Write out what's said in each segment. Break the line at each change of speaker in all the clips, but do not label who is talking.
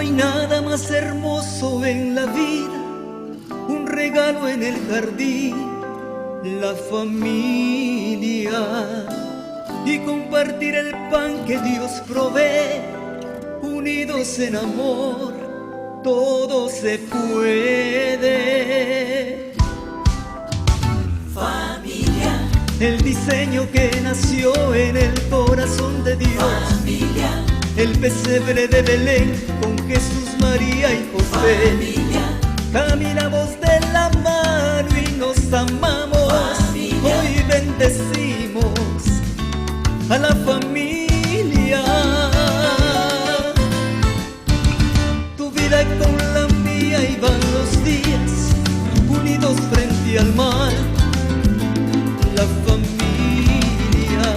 hay nada más hermoso en la vida, un regalo en el jardín, la familia, y compartir el pan que Dios provee, unidos en amor, todo se puede.
Familia,
El diseño que nació en el corazón de Dios.
familia,
El pesebre de Belén con Jesús, María y José.
familia,
Caminamos de la mano y nos amamos.
Familia.
Hoy bendecimos a la familia. Tu vida con la mía y van los días unidos frente al mar. La familia.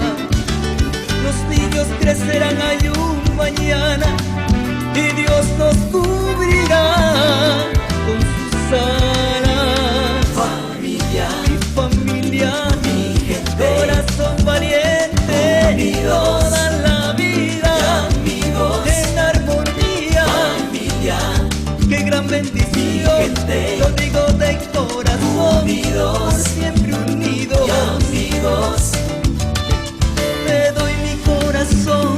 Los niños crecerán, hay un mañana y Dios nos cubrirá con sus alas.
familia,
Mi familia,
mi gente,
corazón valiente,
unidos,
toda la vida,
amigos,
en armonía.
familia,
Qué gran bendición,
mi gente,
lo digo de corazón,
unidos,
por siempre unidos.
amigos,
Te doy mi corazón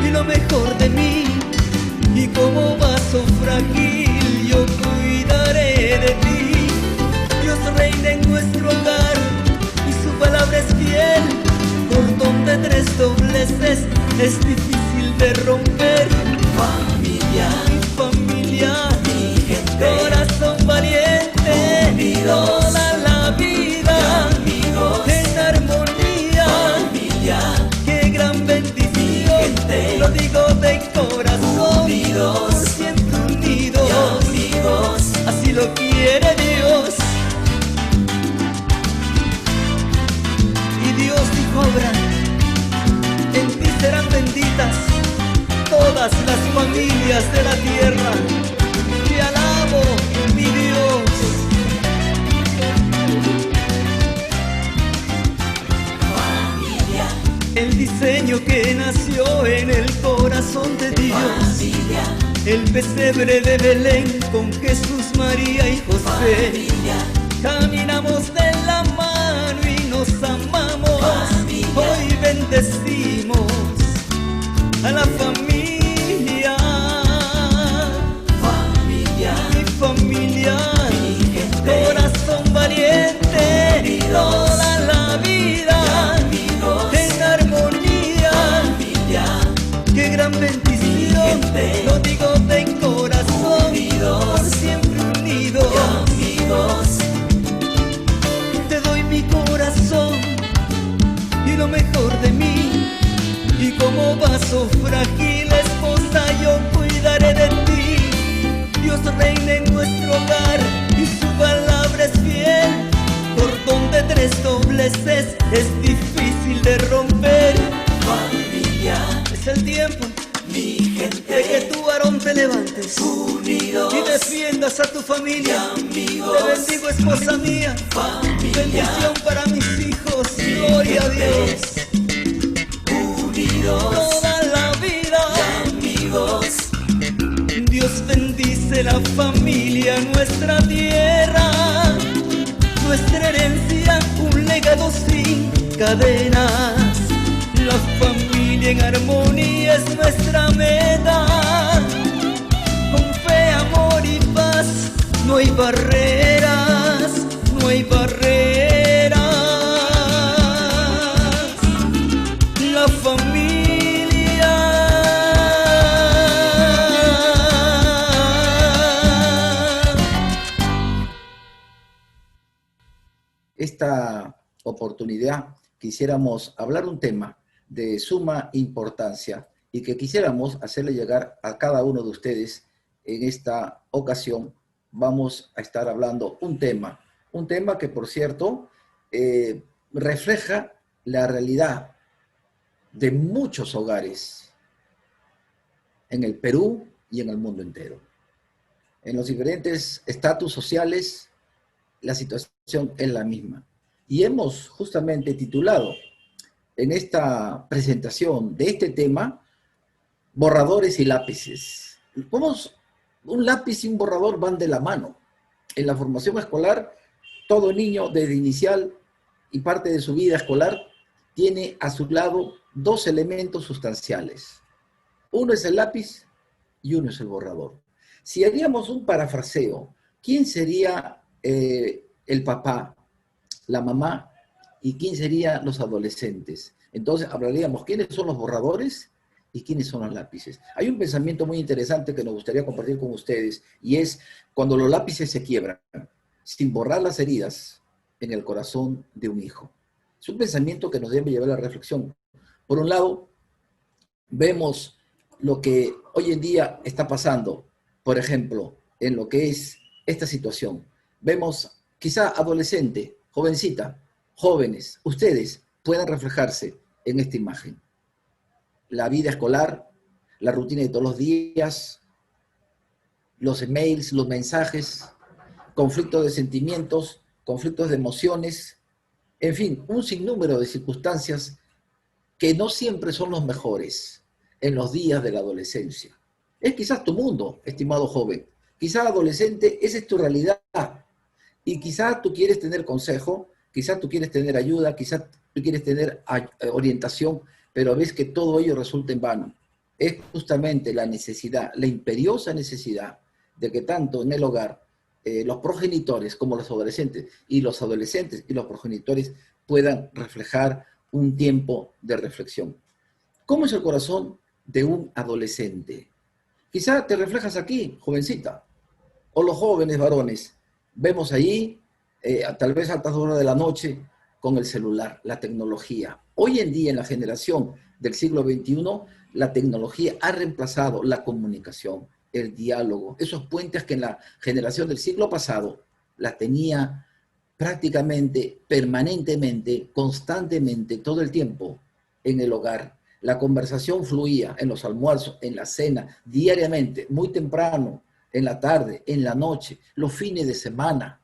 y lo mejor de mí, y como vaso frágil yo cuidaré de ti. Dios reina en nuestro hogar y su palabra es fiel. Cordón de 3 dobleces es difícil de romper.
familia,
Mi familia,
mi gente,
corazón valiente,
unidos,
toda la vida,
amigos,
en armonía.
familia,
Qué gran bendición,
gente,
lo digo de corazón,
unidos,
por siempre unidos,
amigos,
así lo quiere Dios. Y Dios dijo a Abraham, en ti serán benditas todas las familias de la tierra. Te alabo, mi Dios.
familia,
El diseño que nació en el corazón de Dios.
familia,
El pesebre de Belén con Jesús, María y José.
familia,
Caminamos de la mano y nos amamos.
Familia.
Hoy bendecimos a la familia.
familia,
Mi familia,
mi gente,
corazón valiente,
Unidos.
toda la vida,
amigos,
en armonía.
familia,
Qué gran bendición,
gente.
lo digo de corazón,
Unidos.
por siempre unidos.
amigos,
Te doy mi corazón y lo mejor de mí, y como vaso frágil, esposa, yo cuidaré de ti. Dios reina en nuestro hogar y su palabra es fiel. Cordón de 3 dobleces es difícil de romper.
familia,
Es el tiempo
mi
de que
gente,
tú, varón, te levantes
unidos,
y defiendas a tu familia.
amigos,
Te bendigo, esposa mía.
familia,
Bendición para mis hijos. Gloria a Dios.
unidos,
Toda la vida
amigos,
Dios bendice la familia, nuestra tierra, nuestra herencia, un legado sin cadenas. La familia en armonía es nuestra meta. Con fe, amor y paz, no hay barreras, no hay barreras. La familia.
Esta oportunidad quisiéramos hablar un tema de suma importancia y que quisiéramos hacerle llegar a cada uno de ustedes. En esta ocasión vamos a estar hablando un tema que, por cierto, refleja la realidad de muchos hogares en el Perú y en el mundo entero. En los diferentes estatus sociales, la situación es la misma. Y hemos justamente titulado en esta presentación de este tema, borradores y lápices. Un lápiz y un borrador van de la mano. En la formación escolar, todo niño desde inicial y parte de su vida escolar tiene a su lado dos elementos sustanciales. Uno es el lápiz y uno es el borrador. Si haríamos un parafraseo, ¿quién sería el papá, la mamá y quién serían los adolescentes? Entonces hablaríamos quiénes son los borradores y quiénes son los lápices. Hay un pensamiento muy interesante que nos gustaría compartir con ustedes y es cuando los lápices se quiebran, sin borrar las heridas en el corazón de un hijo. Es un pensamiento que nos debe llevar a la reflexión. Por un lado, vemos lo que hoy en día está pasando, por ejemplo, en lo que es esta situación. Vemos quizá adolescente, jovencita, jóvenes, ustedes puedan reflejarse en esta imagen. La vida escolar, la rutina de todos los días, los emails, los mensajes, conflictos de sentimientos, conflictos de emociones, en fin, un sinnúmero de circunstancias que no siempre son los mejores en los días de la adolescencia. Es quizás tu mundo, estimado joven. Quizás adolescente, esa es tu realidad. Y quizás tú quieres tener consejo, quizás tú quieres tener ayuda, quizás tú quieres tener orientación, pero ves que todo ello resulta en vano. Es justamente la necesidad, la imperiosa necesidad de que tanto en el hogar los progenitores como los adolescentes y los progenitores puedan reflejar un tiempo de reflexión. ¿Cómo es el corazón de un adolescente? Quizá te reflejas aquí, jovencita, o los jóvenes varones. Vemos allí, tal vez a altas horas de la noche, con el celular, la tecnología. Hoy en día, en la generación del siglo XXI, la tecnología ha reemplazado la comunicación, el diálogo, esos puentes que en la generación del siglo pasado la tenía prácticamente, permanentemente, constantemente, todo el tiempo en el hogar. La conversación fluía en los almuerzos, en la cena, diariamente, muy temprano, en la tarde, en la noche, los fines de semana.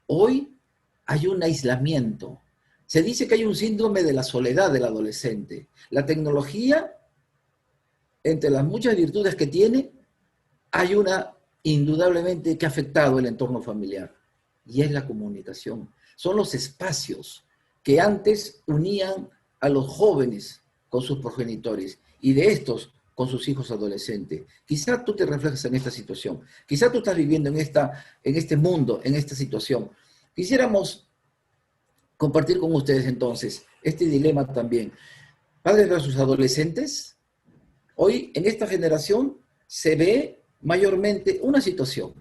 Hoy hay un aislamiento. Se dice que hay un síndrome de la soledad del adolescente. La tecnología, entre las muchas virtudes que tiene, hay una indudablemente que ha afectado el entorno familiar, y es la comunicación. Son los espacios que antes unían a los jóvenes con sus progenitores y de estos con sus hijos adolescentes. Quizá tú te reflejas en esta situación, quizá tú estás viviendo en este mundo, en esta situación. Quisiéramos compartir con ustedes entonces este dilema también. Padres versus adolescentes. Hoy en esta generación se ve mayormente una situación,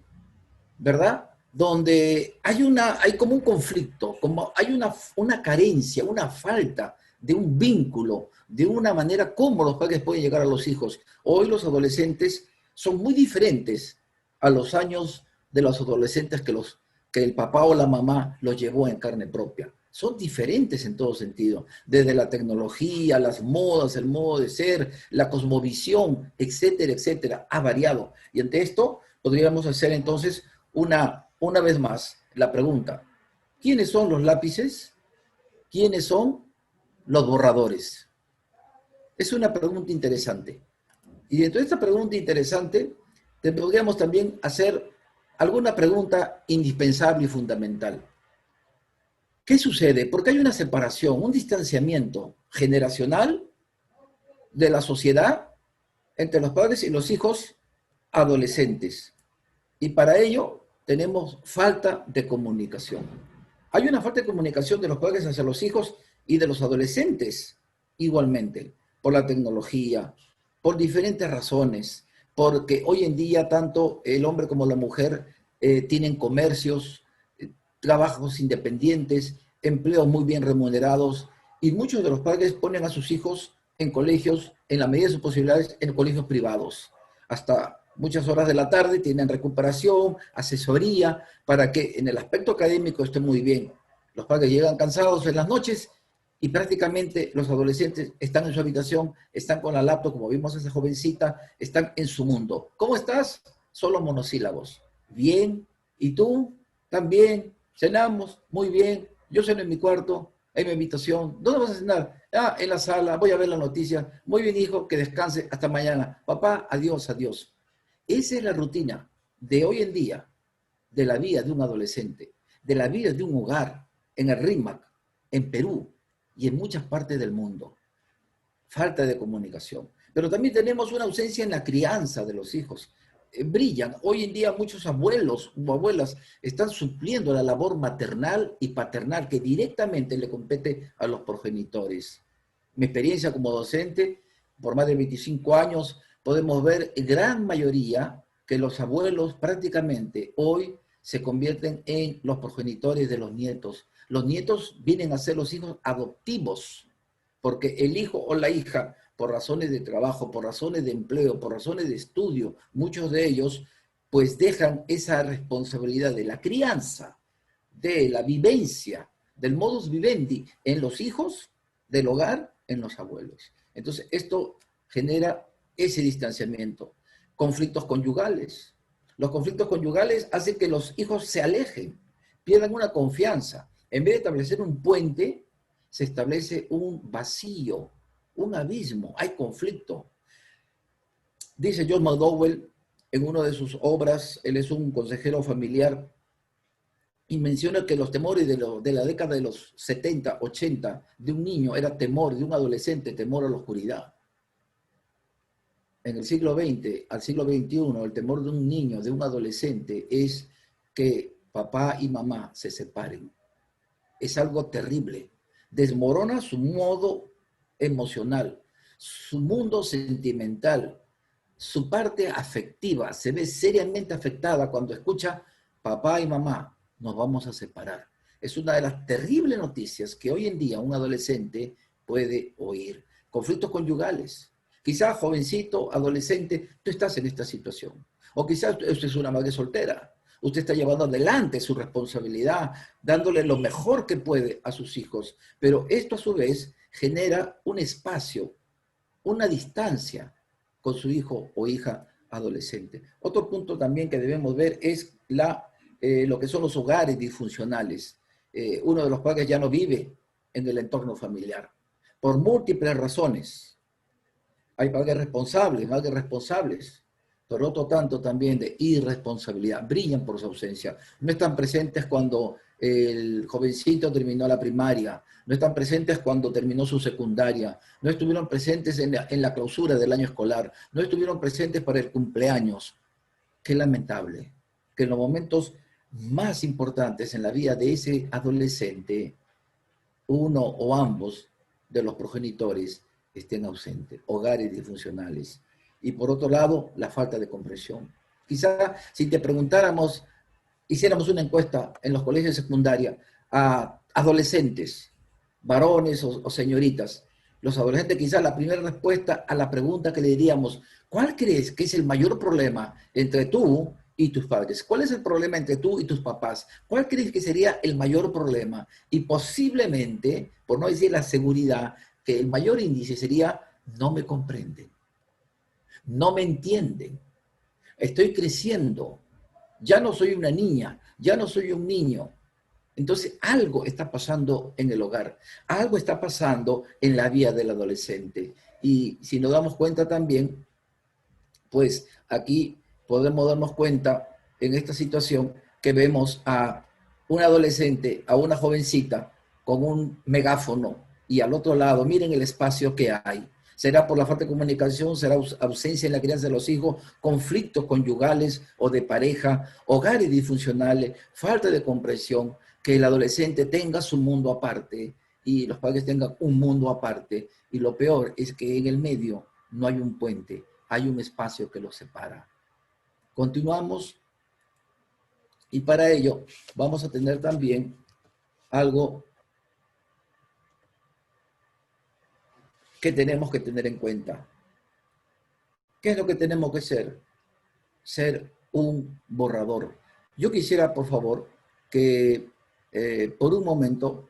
¿verdad? Donde hay como un conflicto, como hay una carencia, una falta de un vínculo, de una manera como los padres pueden llegar a los hijos. Hoy los adolescentes son muy diferentes a los años de los adolescentes que el papá o la mamá los llevó en carne propia. Son diferentes en todo sentido, desde la tecnología, las modas, el modo de ser, la cosmovisión, etcétera, etcétera, ha variado. Y ante esto podríamos hacer entonces una vez más la pregunta: ¿quiénes son los lápices? ¿Quiénes son los borradores? Es una pregunta interesante. Y dentro de esta pregunta interesante, te podríamos también hacer alguna pregunta indispensable y fundamental. ¿Qué sucede? Porque hay una separación, un distanciamiento generacional de la sociedad entre los padres y los hijos adolescentes. Y para ello tenemos falta de comunicación. Hay una falta de comunicación de los padres hacia los hijos y de los adolescentes igualmente, por la tecnología, por diferentes razones, porque hoy en día tanto el hombre como la mujer tienen comercios, trabajos independientes, empleos muy bien remunerados, y muchos de los padres ponen a sus hijos en colegios, en la medida de sus posibilidades, en colegios privados. Hasta muchas horas de la tarde tienen recuperación, asesoría, para que en el aspecto académico esté muy bien. Los padres llegan cansados en las noches y prácticamente los adolescentes están en su habitación, están con la laptop, como vimos a esa jovencita, están en su mundo. ¿Cómo estás? Solo monosílabos. Bien. ¿Y tú? También. Cenamos, muy bien, yo ceno en mi cuarto, en mi habitación. ¿Dónde vas a cenar? Ah, en la sala, voy a ver la noticia. Muy bien, hijo, que descanse, hasta mañana. Papá, adiós, adiós. esa es la rutina de hoy en día, de la vida de un adolescente, de la vida de un hogar, en el RIMAC, en Perú y en muchas partes del mundo. Falta de comunicación. Pero también tenemos una ausencia en la crianza de los hijos. Brillan. Hoy en día muchos abuelos o abuelas están supliendo la labor maternal y paternal que directamente le compete a los progenitores. Mi experiencia como docente, por más de 25 años, podemos ver en gran mayoría que los abuelos prácticamente hoy se convierten en los progenitores de los nietos. Los nietos vienen a ser los hijos adoptivos, porque el hijo o la hija, por razones de trabajo, por razones de empleo, por razones de estudio, muchos de ellos, pues dejan esa responsabilidad de la crianza, de la vivencia, del modus vivendi en los hijos, del hogar, en los abuelos. Entonces, esto genera ese distanciamiento. Conflictos conyugales. Los conflictos conyugales hacen que los hijos se alejen, pierdan una confianza. En vez de establecer un puente, se establece un vacío, un abismo, hay conflicto. Dice John McDowell en una de sus obras, él es un consejero familiar, y menciona que los temores de la década de los 70, 80 de un niño era temor, de un adolescente, temor a la oscuridad. En el siglo XX al siglo XXI, el temor de un niño, de un adolescente, es que papá y mamá se separen. Es algo terrible. Desmorona su modo emocional, su mundo sentimental, su parte afectiva. Se ve seriamente afectada cuando escucha papá y mamá, nos vamos a separar. Es una de las terribles noticias que hoy en día un adolescente puede oír. Conflictos conyugales. Quizás, jovencito, adolescente, tú estás en esta situación. O quizás usted es una madre soltera. Usted está llevando adelante su responsabilidad, dándole lo mejor que puede a sus hijos. Pero esto a su vez genera un espacio, una distancia con su hijo o hija adolescente. Otro punto también que debemos ver es lo que son los hogares disfuncionales. Uno de los padres ya no vive en el entorno familiar, por múltiples razones. Hay padres responsables, madres responsables, pero otro tanto también de irresponsabilidad. Brillan por su ausencia. No están presentes cuando el jovencito terminó la primaria, no están presentes cuando terminó su secundaria, no estuvieron presentes en la clausura del año escolar, no estuvieron presentes para el cumpleaños. Qué lamentable que en los momentos más importantes en la vida de ese adolescente, uno o ambos de los progenitores estén ausentes, hogares disfuncionales. Y por otro lado, la falta de comprensión. Quizá si te preguntáramos, hiciéramos una encuesta en los colegios de secundaria a adolescentes, varones o señoritas, los adolescentes quizá la primera respuesta a la pregunta que le diríamos, ¿cuál crees que es el mayor problema entre tú y tus padres? ¿Cuál es el problema entre tú y tus papás? ¿Cuál crees que sería el mayor problema? Y posiblemente, por no decir la seguridad, que el mayor índice sería no me comprenden, no me entienden, estoy creciendo, ya no soy una niña, ya no soy un niño. Entonces algo está pasando en el hogar, algo está pasando en la vida del adolescente. Y si nos damos cuenta también, pues aquí podemos darnos cuenta en esta situación que vemos a un adolescente, a una jovencita con un megáfono y al otro lado, miren el espacio que hay. Será por la falta de comunicación, será ausencia en la crianza de los hijos, conflictos conyugales o de pareja, hogares disfuncionales, falta de comprensión, que el adolescente tenga su mundo aparte y los padres tengan un mundo aparte. Y lo peor es que en el medio no hay un puente, hay un espacio que los separa. Continuamos y para ello vamos a tener también algo que tenemos que tener en cuenta. ¿Qué es lo que tenemos que ser? Ser un borrador. Yo quisiera, por favor, que por un momento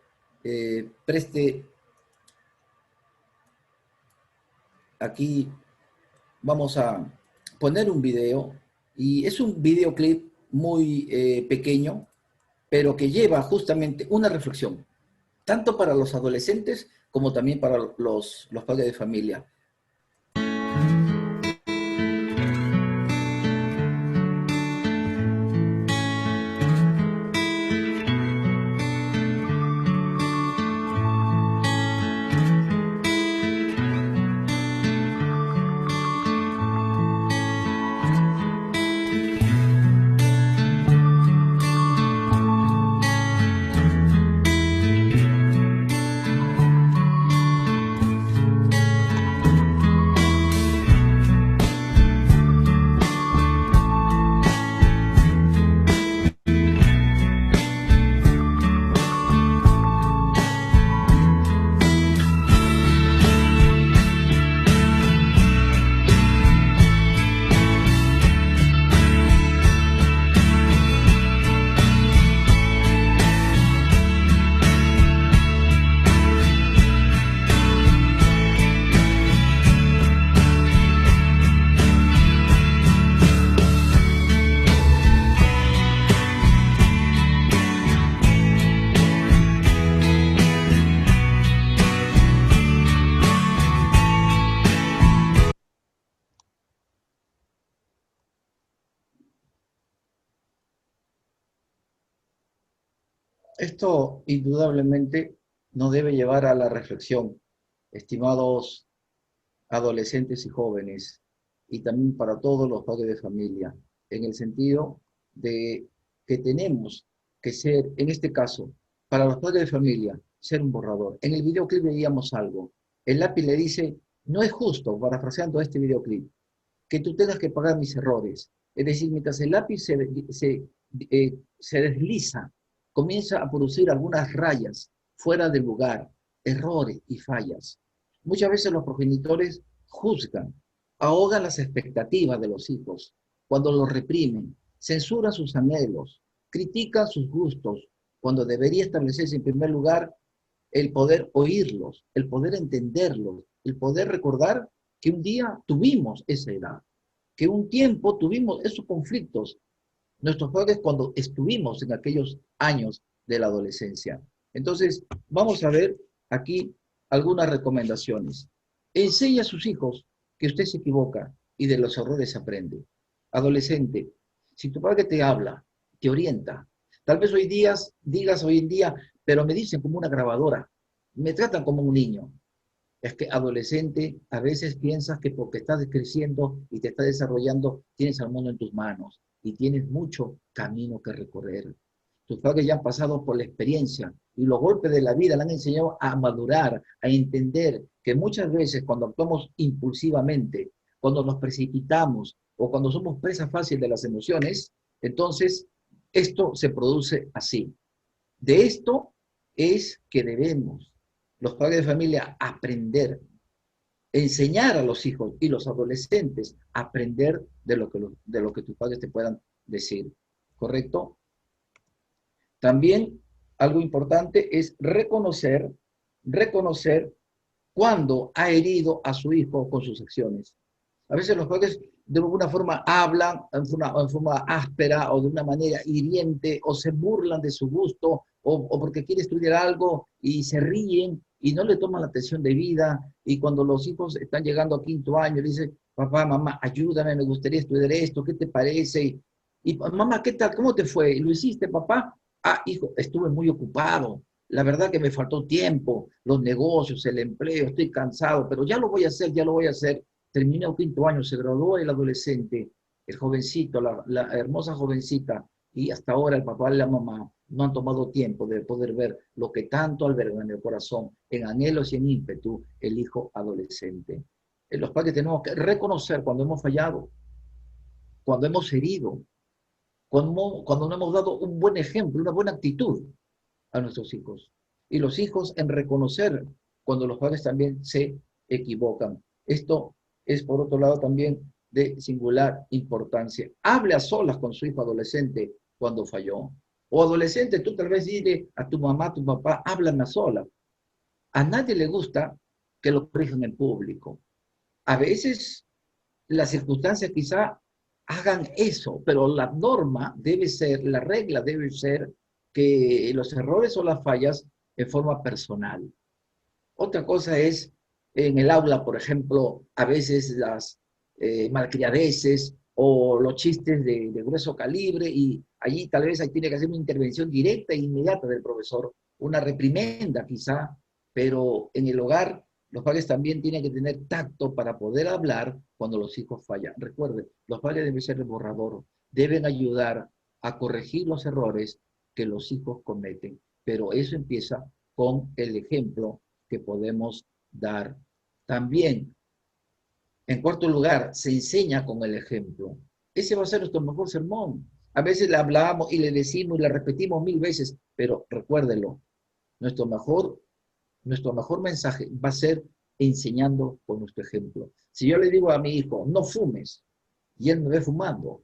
preste aquí, vamos a poner un video, y es un videoclip muy pequeño, pero que lleva justamente una reflexión, tanto para los adolescentes como también para los padres de familia. Esto indudablemente nos debe llevar a la reflexión, estimados adolescentes y jóvenes, y también para todos los padres de familia, en el sentido de que tenemos que ser, en este caso, para los padres de familia, ser un borrador. En el videoclip veíamos algo. El lápiz le dice, no es justo, parafraseando este videoclip, que tú tengas que pagar mis errores. Es decir, mientras el lápiz se desliza, comienza a producir algunas rayas fuera de lugar, errores y fallas. Muchas veces los progenitores juzgan, ahogan las expectativas de los hijos cuando los reprimen, censuran sus anhelos, critican sus gustos, cuando debería establecerse en primer lugar el poder oírlos, el poder entenderlos, el poder recordar que un día tuvimos esa edad, que un tiempo tuvimos esos conflictos, nuestros padres cuando estuvimos en aquellos años de la adolescencia. Entonces, vamos a ver aquí algunas recomendaciones. Enseña a sus hijos que usted se equivoca y de los errores aprende. Adolescente, si tu padre te habla, te orienta, tal vez hoy digas hoy en día, pero me dicen como una grabadora, me tratan como un niño. Es que adolescente, a veces piensas que porque estás creciendo y te estás desarrollando, tienes al mundo en tus manos y tienes mucho camino que recorrer. Tus padres ya han pasado por la experiencia y los golpes de la vida le han enseñado a madurar, a entender que muchas veces cuando actuamos impulsivamente, cuando nos precipitamos o cuando somos presa fácil de las emociones, entonces esto se produce así. De esto es que debemos los padres de familia aprender, enseñar a los hijos y los adolescentes a aprender de lo que tus padres te puedan decir, ¿correcto? También algo importante es reconocer cuando ha herido a su hijo con sus acciones. A veces los padres de alguna forma hablan en forma áspera o de una manera hiriente o se burlan de su gusto o porque quiere estudiar algo y se ríen y no le toman la atención debida. Y cuando los hijos están llegando a 5º año, le dicen, papá, mamá, ayúdame, me gustaría estudiar esto, ¿qué te parece? Y mamá, ¿qué tal? ¿Cómo te fue? ¿Lo hiciste, papá? Ah, hijo, estuve muy ocupado. La verdad que me faltó tiempo, los negocios, el empleo, estoy cansado, pero ya lo voy a hacer, ya lo voy a hacer. Terminó 5º año, se graduó el adolescente, el jovencito, la hermosa jovencita, y hasta ahora el papá y la mamá no han tomado tiempo de poder ver lo que tanto alberga en el corazón, en anhelos y en ímpetu, el hijo adolescente. Los padres tenemos que reconocer cuando hemos fallado, cuando hemos herido, cuando no hemos dado un buen ejemplo, una buena actitud a nuestros hijos. Y los hijos en reconocer cuando los padres también se equivocan. Esto es, por otro lado, también de singular importancia. Hable a solas con su hijo adolescente cuando falló. O adolescente, tú tal vez dile a tu mamá, a tu papá, háblame a solas. A nadie le gusta que lo corrijan en público. A veces las circunstancias quizá hagan eso, pero la norma debe ser, la regla debe ser que los errores o las fallas en forma personal. Otra cosa es en el aula, por ejemplo, a veces las malcriadeces o los chistes de grueso calibre y allí tal vez ahí tiene que hacer una intervención directa e inmediata del profesor, una reprimenda quizá, pero en el hogar los padres también tienen que tener tacto para poder hablar cuando los hijos fallan. Recuerden, los padres deben ser el borrador, deben ayudar a corregir los errores que los hijos cometen, pero eso empieza con el ejemplo que podemos dar. También, en cuarto lugar, se enseña con el ejemplo. Ese va a ser nuestro mejor sermón. A veces le hablamos y le decimos y le repetimos 1000 veces, pero recuérdelo, nuestro mejor mensaje va a ser enseñando con nuestro ejemplo. Si yo le digo a mi hijo, no fumes, y él me ve fumando,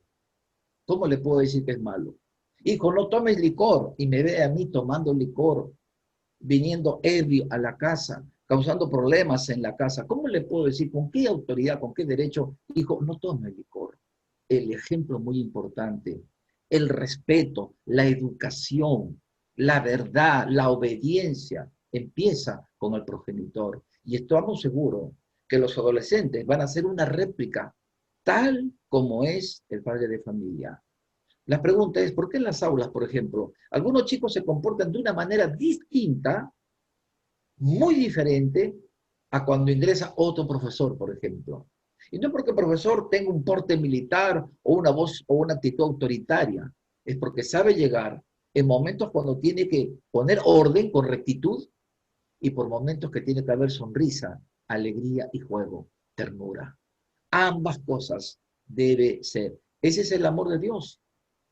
¿cómo le puedo decir que es malo? Hijo, no tomes licor, y me ve a mí tomando licor, viniendo ebrio a la casa, causando problemas en la casa. ¿Cómo le puedo decir, con qué autoridad, con qué derecho, hijo, no tome licor? El ejemplo muy importante, el respeto, la educación, la verdad, la obediencia, empieza con el progenitor. Y estamos seguros que los adolescentes van a hacer una réplica tal como es el padre de familia. La pregunta es, ¿por qué en las aulas, por ejemplo, algunos chicos se comportan de una manera distinta, muy diferente, a cuando ingresa otro profesor, por ejemplo? Y no porque el profesor tenga un porte militar o una voz o una actitud autoritaria, es porque sabe llegar en momentos cuando tiene que poner orden con rectitud y por momentos que tiene que haber sonrisa, alegría y juego, ternura. Ambas cosas debe ser. Ese es el amor de Dios.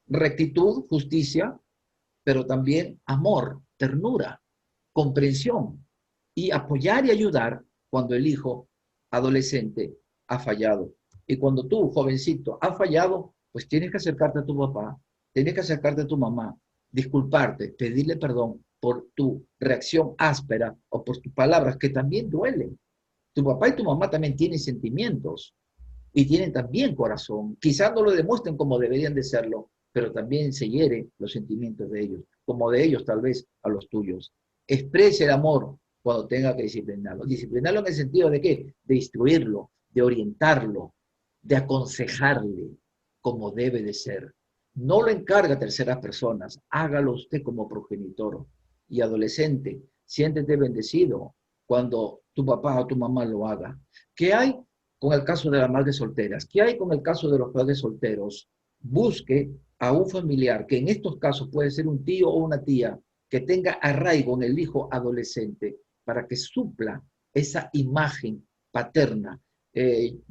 Rectitud, justicia, pero también amor, ternura, comprensión y apoyar y ayudar cuando el hijo adolescente ha fallado. Y cuando tú, jovencito, has fallado, pues tienes que acercarte a tu papá, tienes que acercarte a tu mamá, disculparte, pedirle perdón por tu reacción áspera o por tus palabras que también duelen. Tu papá y tu mamá también tienen sentimientos y tienen también corazón. Quizás no lo demuestren como deberían de serlo, pero también se hieren los sentimientos de ellos, como de ellos tal vez a los tuyos. Exprese el amor cuando tenga que disciplinarlo. Disciplinarlo en el sentido de ¿qué? De instruirlo, de orientarlo, de aconsejarle como debe de ser. No lo encarga a terceras personas, hágalo usted como progenitor. Y adolescente, siéntete bendecido cuando tu papá o tu mamá lo haga. ¿Qué hay con el caso de las madres solteras? ¿Qué hay con el caso de los padres solteros? Busque a un familiar, que en estos casos puede ser un tío o una tía, que tenga arraigo en el hijo adolescente para que supla esa imagen paterna.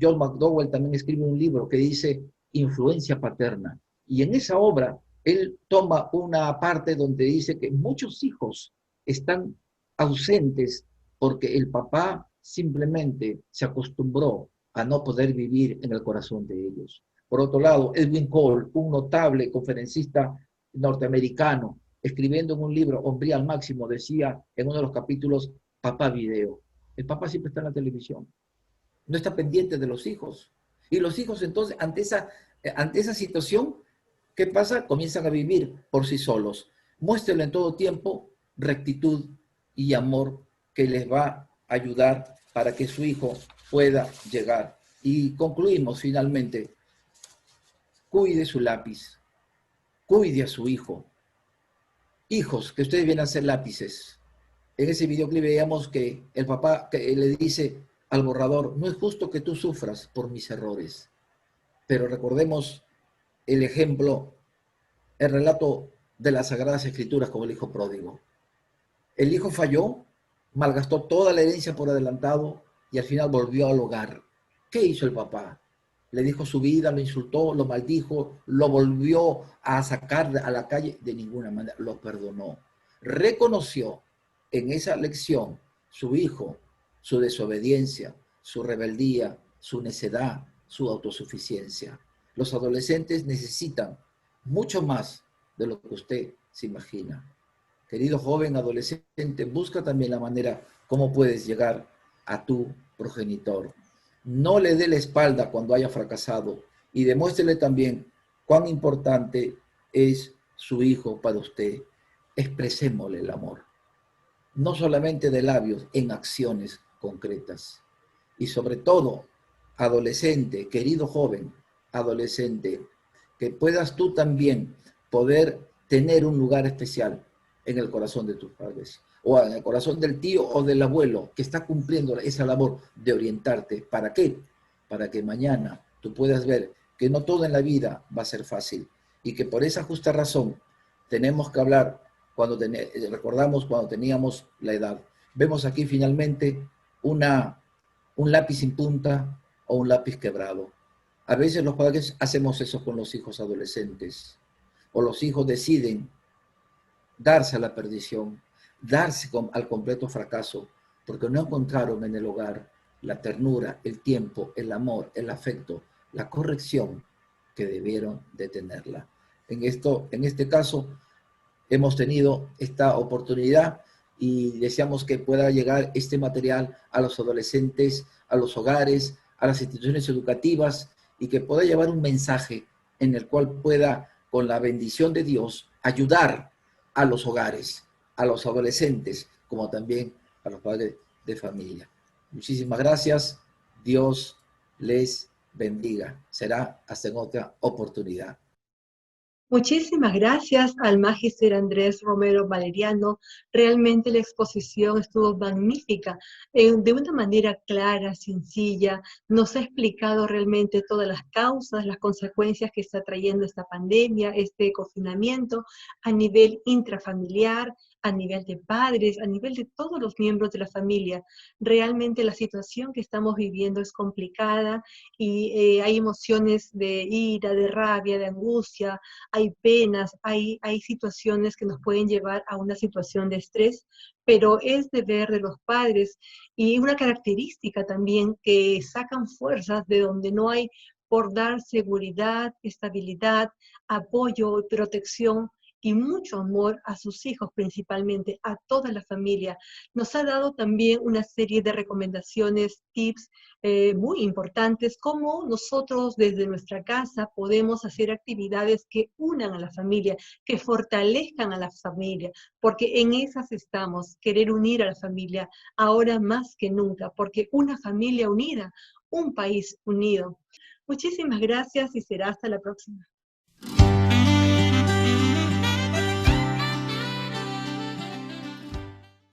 John McDowell también escribe un libro que dice Influencia paterna. Y en esa obra, él toma una parte donde dice que muchos hijos están ausentes porque el papá simplemente se acostumbró a no poder vivir en el corazón de ellos. Por otro lado, Edwin Cole, un notable conferencista norteamericano, escribiendo en un libro, Hombría al Máximo, decía en uno de los capítulos, papá video. El papá siempre está en la televisión, no está pendiente de los hijos. Y los hijos entonces, ante esa situación, ¿qué pasa? Comienzan a vivir por sí solos. Muéstrenle en todo tiempo rectitud y amor que les va a ayudar para que su hijo pueda llegar. Y concluimos finalmente, cuide su lápiz, cuide a su hijo. Hijos, que ustedes vienen a ser lápices. En ese videoclip veíamos que el papá que le dice al borrador, no es justo que tú sufras por mis errores. Pero recordemos el ejemplo, el relato de las Sagradas Escrituras con el hijo pródigo. El hijo falló, malgastó toda la herencia por adelantado y al final volvió al hogar. ¿Qué hizo el papá? Le dijo su vida, lo insultó, lo maldijo, lo volvió a sacar a la calle. De ninguna manera, lo perdonó. Reconoció en esa lección su hijo, su desobediencia, su rebeldía, su necedad, su autosuficiencia. Los adolescentes necesitan mucho más de lo que usted se imagina. Querido joven, adolescente, busca también la manera cómo puedes llegar a tu progenitor. No le dé la espalda cuando haya fracasado y demuéstrele también cuán importante es su hijo para usted. Expresémosle el amor, no solamente de labios, en acciones concretas. Y sobre todo, adolescente, querido joven, adolescente, que puedas tú también poder tener un lugar especial en el corazón de tus padres, o en el corazón del tío o del abuelo que está cumpliendo esa labor de orientarte. ¿Para qué? Para que mañana tú puedas ver que no todo en la vida va a ser fácil y que por esa justa razón tenemos que hablar recordamos cuando teníamos la edad. Vemos aquí finalmente un lápiz sin punta o un lápiz quebrado. A veces los padres hacemos eso con los hijos adolescentes, o los hijos deciden darse a la perdición, darse al completo fracaso, porque no encontraron en el hogar la ternura, el tiempo, el amor, el afecto, la corrección que debieron de tenerla. En este caso, hemos tenido esta oportunidad y deseamos que pueda llegar este material a los adolescentes, a los hogares, a las instituciones educativas y que pueda llevar un mensaje en el cual pueda, con la bendición de Dios, ayudar a los hogares, a los adolescentes, como también a los padres de familia. Muchísimas gracias. Dios les bendiga. Será hasta en otra oportunidad.
Muchísimas gracias al Magíster Andrés Romero Valeriano. Realmente la exposición estuvo magnífica. De una manera clara, sencilla, nos ha explicado realmente todas las causas, las consecuencias que está trayendo esta pandemia, este confinamiento a nivel intrafamiliar, a nivel de padres, a nivel de todos los miembros de la familia. Realmente la situación que estamos viviendo es complicada y hay emociones de ira, de rabia, de angustia, hay penas, hay situaciones que nos pueden llevar a una situación de estrés, pero es deber de los padres y una característica también que sacan fuerzas de donde no hay por dar seguridad, estabilidad, apoyo y protección y mucho amor a sus hijos principalmente, a toda la familia. Nos ha dado también una serie de recomendaciones, tips muy importantes, cómo nosotros desde nuestra casa podemos hacer actividades que unan a la familia, que fortalezcan a la familia, porque en esas estamos, querer unir a la familia, ahora más que nunca, porque una familia unida, un país unido. Muchísimas gracias y será hasta la próxima.